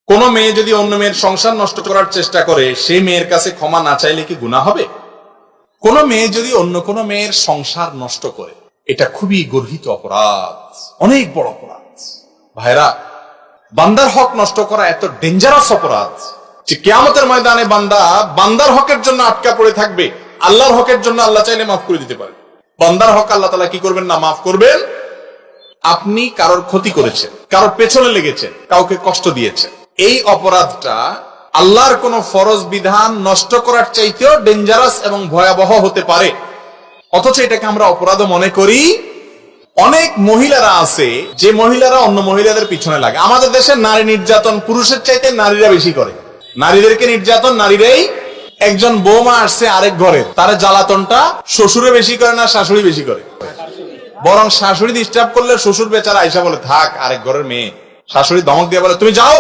কোন মেয়ে যদি অন্য মেয়ের সংসার নষ্ট করার চেষ্টা করে, সেই মেয়ের কাছে ক্ষমা না চাইলে কি গুনাহ হবে? কোন মেয়ে যদি অন্য কোন মেয়ের সংসার নষ্ট করে, এটা খুবই গর্হিত অপরাধ, অনেক বড় অপরাধ। ভাইরা, বান্দার হক নষ্ট করা এত ডেঞ্জারাস অপরাধ যে কিয়ামতের ময়দানে বান্দার হকের জন্য আটকা পড়ে থাকবে। আল্লাহর হকের জন্য আল্লাহ চাইলে মাফ করে দিতে পারে। বান্দার হক আল্লাহ তাআলা কি করবেন না, মাফ করবেন। আপনি কারোর ক্ষতি করেছেন, কারোর পেছনে লেগেছেন, কাউকে কষ্ট দিয়েছেন, এই অপরাধটা আল্লাহর কোন ফরজ বিধান নষ্ট করার চাইতেও ডেঞ্জারাস এবং ভয়াবহ হতে পারে। অথচ এটাকে আমরা অপরাধ মনে করি। অনেক মহিলারা আছে যে মহিলারা অন্য মহিলাদের পিছনে লাগে। আমাদের দেশে নারী নির্যাতন পুরুষের চাইতে নারীরা বেশি করে। নারীদেরকে নির্যাতন নারীরাই। একজন বৌমা আসছে আরেক ঘরে, তার জ্বালাতনটা শ্বশুরে বেশি করে না শাশুড়ি বেশি করে? বরং শাশুড়ি ডিস্টার্ব করলে শ্বশুর বেচারা আইসা বলে থাক, আরেক ঘরের মেয়ে। শাশুড়ি ধমক দিয়ে বলে তুমি যাও,